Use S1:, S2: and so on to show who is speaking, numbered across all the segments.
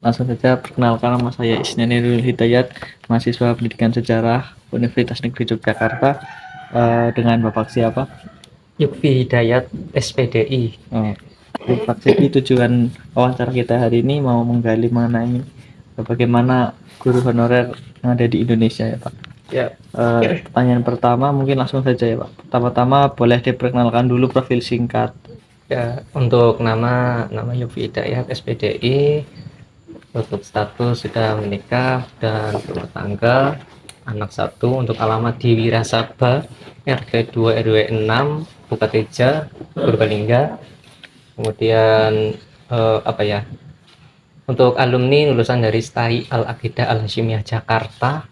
S1: Langsung saja perkenalkan, nama saya Isnan Nurul Hidayat, mahasiswa Pendidikan Sejarah Universitas Negeri Yogyakarta. Dengan Bapak siapa?
S2: Yukfi Hidayat, SPDI.
S1: Oh, Bapak, jadi tujuan wawancara kita hari ini mau menggali mengenai bagaimana guru honorer yang ada di Indonesia ya Pak.
S2: Ya,
S1: Pertanyaan pertama mungkin langsung saja ya Pak. Pertama-tama boleh diperkenalkan dulu profil singkat.
S2: ya, untuk nama Yukfi Hidayat, SPDI. Untuk status sudah menikah dan berumah tangga, anak 1. Untuk alamat di Wirasaba, RT 2 RW 6, Bukateja, Purbalingga. Kemudian untuk alumni lulusan dari STAI Al-Aqidah Al-Hasyimiyah Jakarta.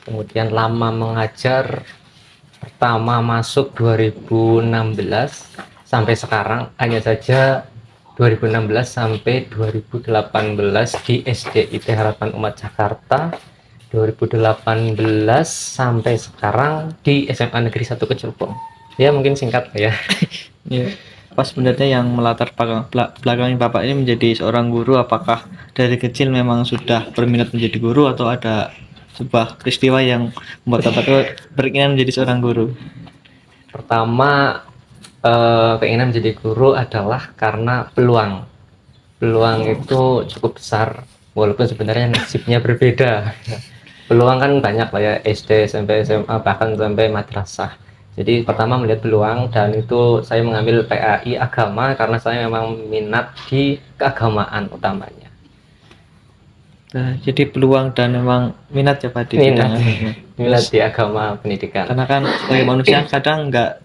S2: Kemudian lama mengajar, pertama masuk 2016 sampai sekarang, hanya saja 2016 sampai 2018 di SDIT Harapan Umat Jakarta, 2018 sampai sekarang di SMA Negeri 1 Kecurpong. Ya mungkin singkat ya.
S1: Ya, apa sebenarnya yang melatar belakangi Bapak ini menjadi seorang guru? Apakah dari kecil memang sudah berminat menjadi guru atau ada sebuah peristiwa yang membuat Bapak itu beringinan menjadi seorang guru?
S2: Pertama, keinginan menjadi guru adalah karena peluang itu cukup besar, walaupun sebenarnya nasibnya berbeda. Peluang kan banyak lah ya, SD, SMP, SMA, bahkan sampai madrasah. Jadi pertama melihat peluang, dan itu saya mengambil PAI agama karena saya memang minat di keagamaan utamanya.
S1: Nah, jadi peluang dan memang minat ya Pak di bidang agama.
S2: Minat di agama pendidikan.
S1: Karena kan sebagai manusia kadang nggak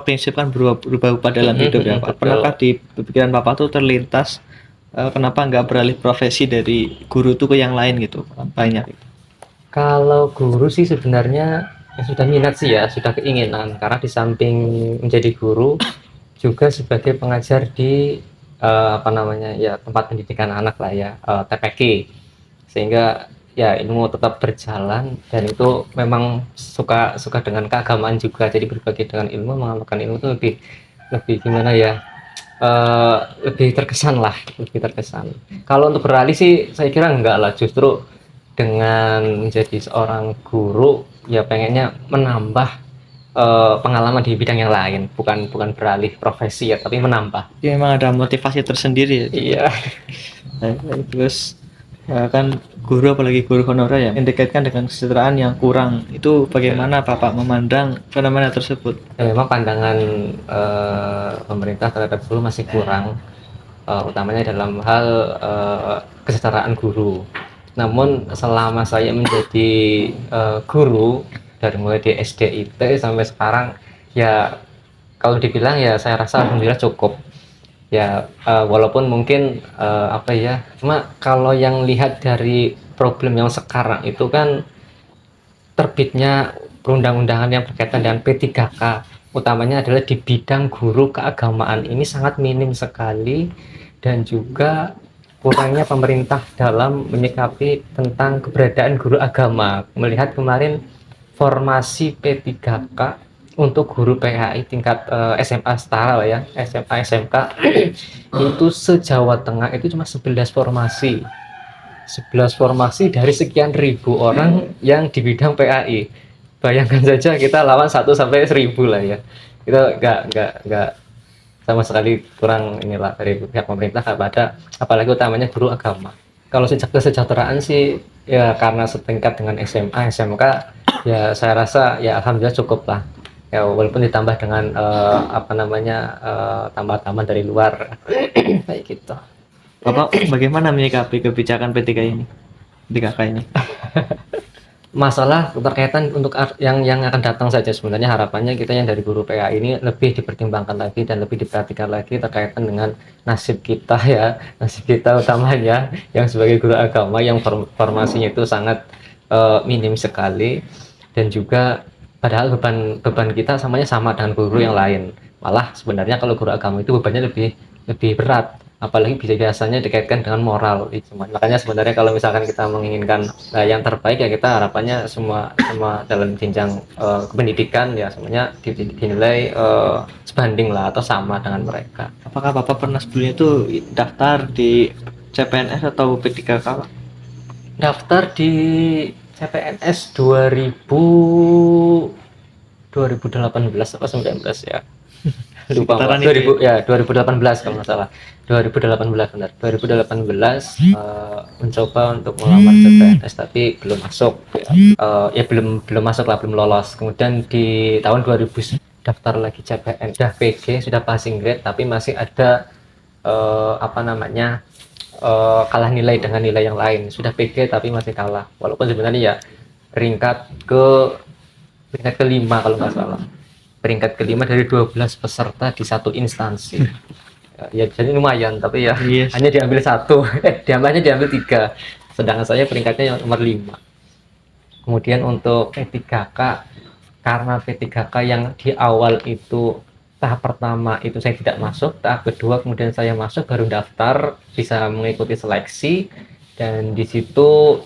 S1: prinsip kan berubah-ubah dalam hidup ya Pak.
S2: Betul.
S1: Pernahkah di pikiran Bapak tuh terlintas kenapa nggak beralih profesi dari guru tuh ke yang lain gitu? Banyak.
S2: Kalau guru sih sebenarnya sudah minat sih ya, sudah keinginan, karena di samping menjadi guru juga sebagai pengajar di tempat pendidikan anak lah ya, TPQ, sehingga ya ilmu tetap berjalan, dan itu memang suka dengan keagamaan juga. Jadi berbagi dengan ilmu, mengamalkan ilmu itu lebih gimana ya, lebih terkesan. Kalau untuk beralih sih saya kira enggak lah, justru dengan menjadi seorang guru ya pengennya menambah pengalaman di bidang yang lain, bukan beralih profesi ya, tapi menambah.
S1: Ya memang ada motivasi tersendiri ya.
S2: Iya.
S1: Terus kan guru, apalagi guru honorer ya, yang dikaitkan dengan kesejahteraan yang kurang, itu bagaimana Bapak memandang fenomena tersebut?
S2: Ya, memang pandangan pemerintah terhadap guru masih kurang, utamanya dalam hal kesejahteraan guru. Namun selama saya menjadi guru, dari mulai di SDIT sampai sekarang, ya kalau dibilang ya saya rasa alhamdulillah cukup ya, walaupun mungkin cuma kalau yang lihat dari problem yang sekarang itu kan terbitnya perundang-undangan yang berkaitan dengan P3K, utamanya adalah di bidang guru keagamaan ini sangat minim sekali, dan juga kurangnya pemerintah dalam menyikapi tentang keberadaan guru agama. Melihat kemarin formasi P3K untuk guru PAI tingkat SMA setara lah ya, SMA SMK itu se-Jawa Tengah itu cuma 11 formasi dari sekian ribu orang yang di bidang PAI. Bayangkan saja kita lawan 1 sampai 1000 lah ya. Kita nggak sama sekali kurang inilah dari pihak pemerintah kepada, apalagi utamanya guru agama. Kalau sejak kesejahteraan sih ya, karena setingkat dengan SMA SMK ya, saya rasa ya alhamdulillah cukup lah ya, walaupun ditambah dengan tambah-tambahan dari luar kayak gitu.
S1: Bapak bagaimana menyikapi kebijakan P3K ini?
S2: Masalah berkaitan untuk yang akan datang saja, sebenarnya harapannya kita yang dari guru PA ini lebih dipertimbangkan lagi dan lebih diperhatikan lagi terkaitan dengan nasib kita ya, nasib kita utamanya yang sebagai guru agama yang formasinya itu sangat minim sekali, dan juga padahal beban kita sama dengan guru yang lain. Malah sebenarnya kalau guru agama itu bebannya lebih berat, apalagi biasanya dikaitkan dengan moral. Makanya sebenarnya kalau misalkan kita menginginkan yang terbaik ya, kita harapannya semua dalam jenjang pendidikan ya semuanya dinilai sebanding lah atau sama dengan mereka.
S1: Apakah Bapak pernah sebelumnya itu daftar di CPNS atau P3K, Pak?
S2: Daftar di CPNS 2018 apa 19 ya, lupa Pak.
S1: Sekitaran itu ya.
S2: 2000 ya 2018 kalau nggak salah, 2018 benar, 2018 mencoba untuk melamar CPNS tapi belum masuk ya. Ya belum belum masuk lah, belum lolos. Kemudian di tahun 2000 daftar lagi CPNS, sudah PG, sudah passing grade, tapi masih ada apa namanya, kalah nilai dengan nilai yang lain. Sudah PG tapi masih kalah, walaupun sebenarnya ya peringkat ke peringkat kelima kalau nggak salah, peringkat kelima dari 12 peserta di satu instansi. Ya jadi lumayan, tapi ya
S1: Yes.
S2: hanya diambil satu, diambil tiga, sedangkan saya peringkatnya yang nomor 5. Kemudian untuk P3K, karena P3K yang di awal itu tahap pertama itu saya tidak masuk, tahap kedua kemudian saya masuk, baru daftar, bisa mengikuti seleksi, dan di situ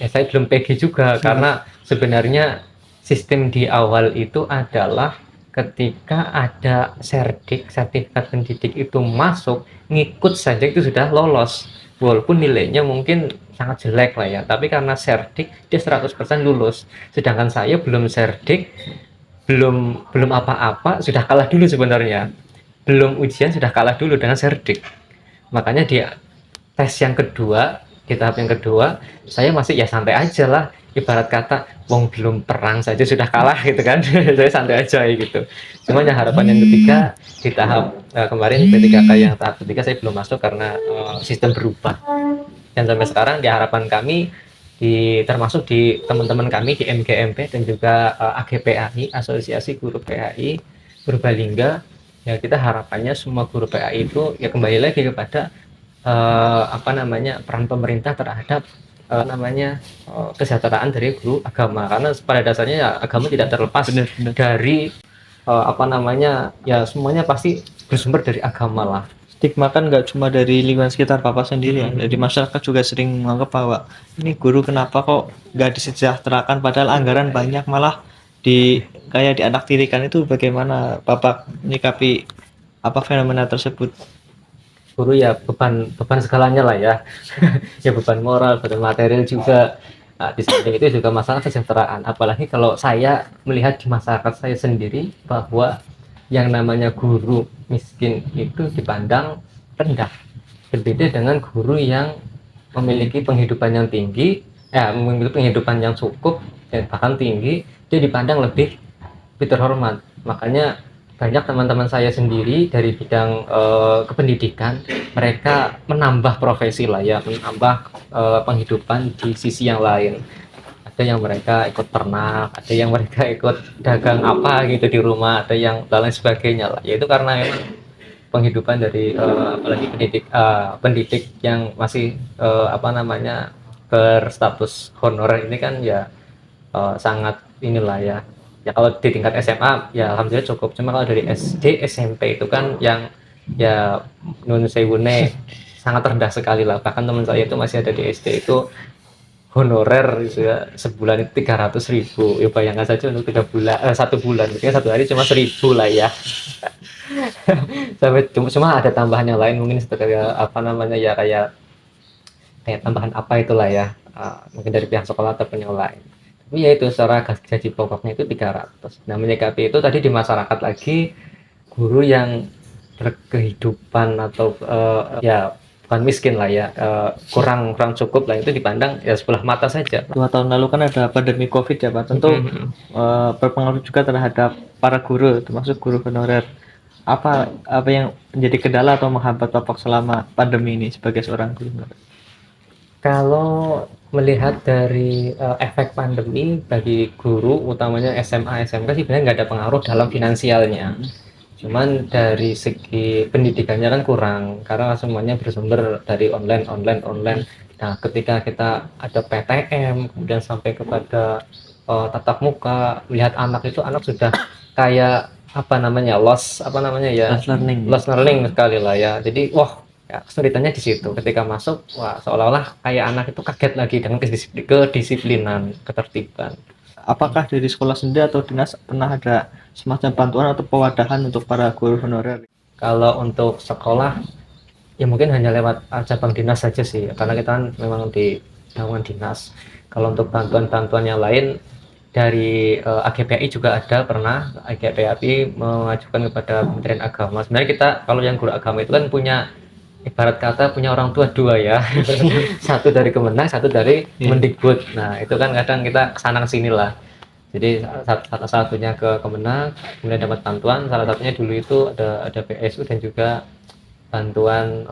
S2: ya saya belum PG juga karena sebenarnya sistem di awal itu adalah ketika ada serdik, sertifikat pendidik itu masuk, ngikut saja itu sudah lolos, walaupun nilainya mungkin sangat jelek lah ya, tapi karena serdik dia 100% lulus, sedangkan saya belum serdik, belum belum apa-apa sudah kalah dulu sebenarnya, belum ujian sudah kalah dulu dengan serdik. Makanya di tes yang kedua, di tahap yang kedua saya masih ya santai aja lah, ibarat kata wong belum perang saja sudah kalah gitu kan. Saya santai aja gitu. Cuma yang harapan yang ketiga di tahap kemarin P3K yang tahap ketiga saya belum masuk karena sistem berubah, dan sampai sekarang di harapan kami, termasuk di teman-teman kami di MGMP dan juga AGPAI, Asosiasi Guru PAI Purbalingga, ya kita harapannya semua guru PAI itu ya kembali lagi kepada apa namanya, peran pemerintah terhadap kesejahteraan dari guru agama, karena pada dasarnya ya agama tidak terlepas
S1: Benar, benar.
S2: dari apa namanya, ya semuanya pasti bersumber dari agama lah.
S1: Stigma kan nggak cuma dari lingkungan sekitar Papa sendiri ya, dari masyarakat juga sering menganggap bahwa ini guru kenapa kok nggak disejahterakan, padahal anggaran banyak, malah kayak dianaktirikan. Itu bagaimana Papa menyikapi apa fenomena tersebut?
S2: Guru ya beban beban segalanya lah ya. Ya beban moral, beban material juga. Nah, di samping itu juga masalah kesejahteraan, apalagi kalau saya melihat di masyarakat saya sendiri bahwa yang namanya guru miskin itu dipandang rendah, berbeda dengan guru yang memiliki penghidupan yang tinggi, memiliki penghidupan yang cukup dan bahkan tinggi, dia dipandang lebih terhormat. Makanya banyak teman-teman saya sendiri dari bidang kependidikan, mereka menambah profesi lah ya, menambah penghidupan di sisi yang lain. Ada yang mereka ikut ternak, ada yang mereka ikut dagang apa gitu di rumah, ada yang lain sebagainya lah. Yaitu karena memang penghidupan dari apalagi pendidik yang masih apa namanya, berstatus honorer ini kan ya sangat inilah ya. Ya kalau di tingkat SMA ya alhamdulillah cukup, cuma kalau dari SD SMP itu kan yang ya nun sewune sangat rendah sekali lah. Bahkan teman saya itu masih ada di SD itu honorer gitu ya, sebulan itu 300.000. Ya bayangkan saja untuk 3 bulan, 1 bulan mungkin 1 hari cuma 1.000 lah ya. Sampai cuma ada tambahan yang lain mungkin seperti apa namanya ya, kayak tambahan apa itulah ya, mungkin dari pihak sekolah ataupun yang lain. Tapi ya itu secara gaji pokoknya itu 300. Nah menyikapi itu tadi di masyarakat lagi, guru yang berkehidupan atau ya bukan miskin lah ya, kurang kurang cukup lah, itu dipandang ya sebelah mata saja.
S1: 2 tahun lalu kan ada pandemi COVID ya Pak, tentu berpengaruh juga terhadap para guru, termasuk guru honorer. Apa yang menjadi kendala atau menghambat Bapak selama pandemi ini sebagai seorang guru?
S2: Kalau melihat dari efek pandemi bagi guru, utamanya SMA, SMK sih sebenarnya nggak ada pengaruh dalam finansialnya. Cuman dari segi pendidikannya kan kurang, karena semuanya bersumber dari online, online, online. Nah, ketika kita ada PTM, kemudian sampai kepada tatap muka, melihat anak sudah kayak apa namanya, apa namanya ya, lost learning sekali lah ya. Jadi wah, ya, kesulitannya di situ. Ketika masuk, wah seolah-olah kayak anak itu kaget lagi dengan kedisiplinan, ketertiban.
S1: Apakah dari sekolah sendiri atau dinas pernah ada semacam bantuan atau pewadahan untuk para guru honorer?
S2: Kalau untuk sekolah Ya mungkin hanya lewat cabang dinas saja sih, karena kita kan memang di naungan dinas. Kalau untuk bantuan-bantuan yang lain dari AGPI juga ada, pernah AGPI mengajukan kepada Kementerian Agama. Sebenarnya kita kalau yang guru agama itu kan punya, ibarat kata punya orang tua dua ya, satu dari Kemenang, satu dari
S1: Iya.
S2: Mendikbud. Nah itu kan kadang kita kesana kesini lah. Jadi salah satunya ke Kemenang, kemudian dapat bantuan. Salah satunya dulu itu ada PSU dan juga bantuan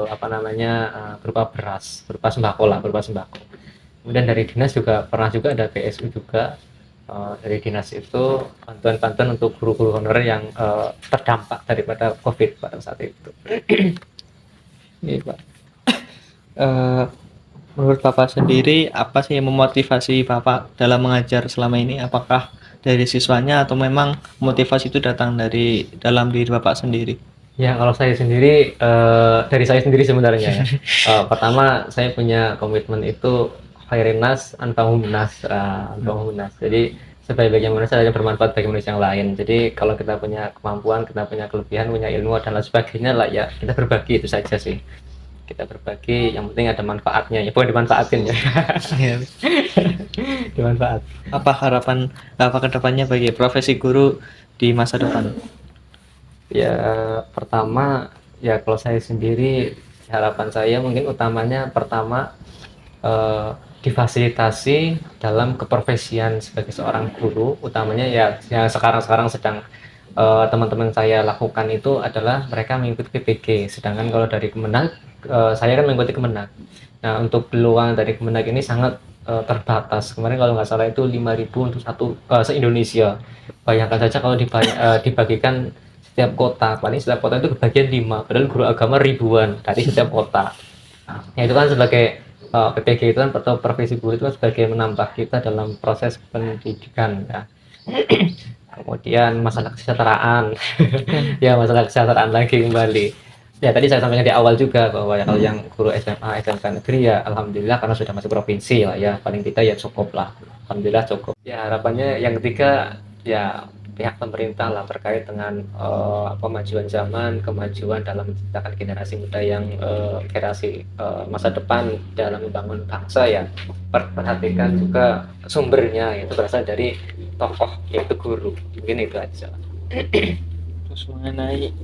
S2: apa namanya berupa beras, berupa sembako lah, berupa sembako. Kemudian dari dinas juga pernah juga ada PSU juga, dari dinas itu bantuan-bantuan untuk guru-guru honorer yang terdampak daripada COVID pada saat itu.
S1: Iya, Pak. Eh, Menurut Bapak sendiri, apa sih yang memotivasi Bapak dalam mengajar selama ini? Apakah dari siswanya atau memang motivasi itu datang dari dalam diri Bapak sendiri?
S2: Ya kalau saya sendiri, dari saya sendiri sebenarnya ya. Pertama saya punya komitmen itu khairin nas anfa'uhum nas, anfa'uhum nas. Jadi sebaik-baiknya manusia adalah bermanfaat bagi manusia yang lain. Jadi kalau kita punya kemampuan, kita punya kelebihan, punya ilmu dan lain sebagainya lah ya, kita berbagi itu saja sih. Kita berbagi, yang penting ada manfaatnya ya, bukan dimanfaatin ya.
S1: Iya.
S2: Dimanfaat.
S1: Apa harapan Bapak ke depannya bagi profesi guru di masa depan?
S2: Ya pertama ya kalau saya sendiri, harapan saya mungkin utamanya pertama, difasilitasi dalam keprofesian sebagai seorang guru, utamanya ya yang sekarang sedang teman-teman saya lakukan itu adalah mereka mengikuti PPG, sedangkan kalau dari Kemenag, saya kan mengikuti Kemenag. Nah untuk peluang dari Kemenag ini sangat terbatas. Kemarin kalau nggak salah itu 5.000 untuk se-Indonesia. Bayangkan saja kalau dibagikan setiap kota, paling setiap kota itu kebagian 5, padahal guru agama ribuan dari setiap kota. Ya itu kan sebagai PPG itu kan, atau profesi guru itu kan sebagai menambah kita dalam proses pendidikan ya. Kemudian masalah kesejahteraan, ya masalah kesejahteraan lagi kembali. Ya tadi saya sampaikan di awal juga bahwa ya, kalau yang guru SMA, SMK negeri ya alhamdulillah karena sudah masuk provinsi lah ya, paling tidak ya cukup lah. Alhamdulillah cukup. Ya harapannya yang ketiga ya pihak pemerintah lah terkait dengan kemajuan zaman, kemajuan dalam menciptakan generasi muda yang generasi masa depan dalam membangun bangsa ya. Perhatikan juga sumbernya, itu berasal dari tokoh yaitu guru. Mungkin itu aja.
S1: Terus mengenai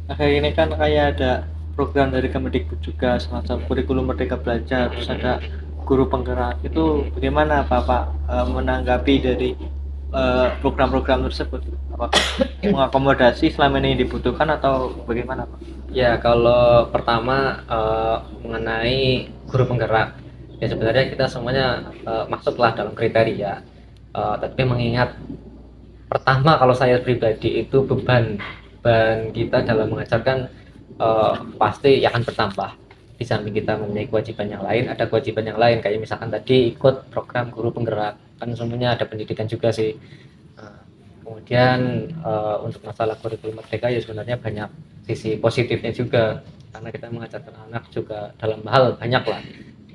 S1: akhir ini kan kayak ada program dari Kemendikbud juga semacam kurikulum Merdeka Belajar, terus ada guru penggerak. Itu bagaimana Bapak menanggapi dari program-program tersebut? Apakah mengakomodasi selama ini yang dibutuhkan atau bagaimana Pak?
S2: Ya kalau pertama mengenai guru penggerak, ya sebenarnya kita semuanya masuklah dalam kriteria, tapi mengingat pertama kalau saya pribadi itu beban kita dalam mengajarkan pasti akan bertambah. Di samping kita mempunyai kewajiban yang lain, ada kewajiban yang lain kayak misalkan tadi ikut program guru penggerak, kan semuanya ada pendidikan juga sih. Kemudian untuk masalah kurikulum merdeka ya sebenarnya banyak sisi positifnya juga, karena kita mengajarkan anak juga dalam hal banyak lah,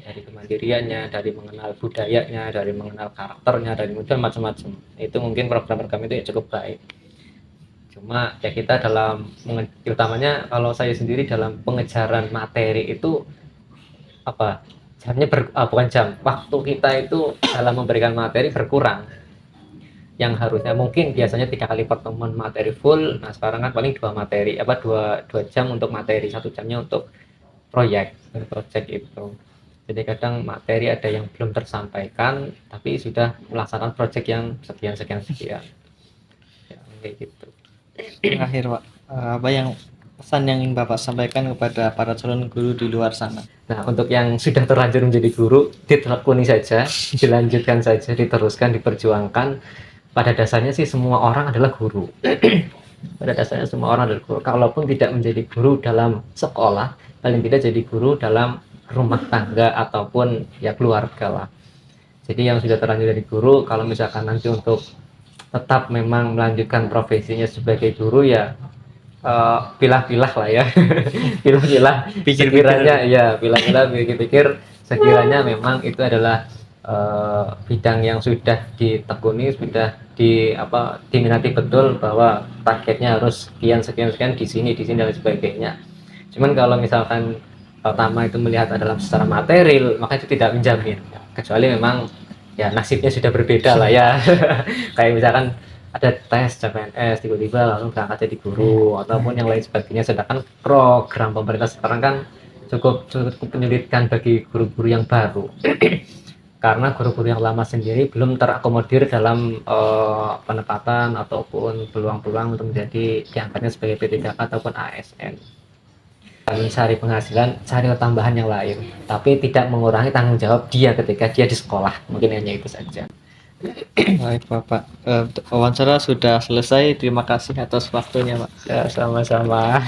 S2: dari kemandiriannya, dari mengenal budayanya, dari mengenal karakternya, dari macam-macam. Itu mungkin program-program itu ya cukup baik. Cuma ya kita dalam utamanya kalau saya sendiri dalam pengejaran materi itu apa jamnya bukan jam, waktu kita itu dalam memberikan materi berkurang, yang harusnya mungkin biasanya 3 kali pertemuan materi full, nah sekarang kan paling 2 materi dua jam untuk materi, 1 jamnya untuk project itu. Jadi kadang materi ada yang belum tersampaikan tapi sudah melaksanakan project yang sekian ya, kayak gitu.
S1: Terakhir Pak, apa yang pesan yang ingin Bapak sampaikan kepada para calon guru di luar sana?
S2: Nah untuk yang sudah terlanjur menjadi guru, ditekuni saja, dilanjutkan saja, diteruskan, diperjuangkan. Pada dasarnya sih semua orang adalah guru. Pada dasarnya semua orang adalah guru. Kalaupun tidak menjadi guru dalam sekolah, paling tidak jadi guru dalam rumah tangga ataupun ya keluarga lah. Jadi yang sudah terlanjur jadi guru, kalau misalkan nanti untuk tetap memang melanjutkan profesinya sebagai guru ya pilah-pilah lah ya. Pilah-pilah sekiranya ya, pilah-pilah pikir-pikir sekiranya memang itu adalah bidang yang sudah ditekuni, sudah diminati betul bahwa targetnya harus sekian di sini dan sebagainya. Cuman kalau misalkan pertama itu melihat adalah secara material, maka itu tidak menjamin. Kecuali memang ya nasibnya sudah berbeda lah ya. Kayak misalkan ada tes CPNS tiba-tiba langsung berangkat jadi guru ataupun yang lain sebagainya. Sedangkan program pemerintah sekarang kan cukup menyulitkan bagi guru-guru yang baru. Karena guru-guru yang lama sendiri belum terakomodir dalam penempatan ataupun peluang-peluang untuk menjadi diangkatnya sebagai P3K ataupun ASN. Mencari penghasilan, cari tambahan yang lain, tapi tidak mengurangi tanggung jawab dia ketika dia di sekolah. Mungkin hanya itu saja.
S1: Baik Bapak, wawancara sudah selesai. Terima kasih atas waktunya Pak.
S2: Ya, sama-sama.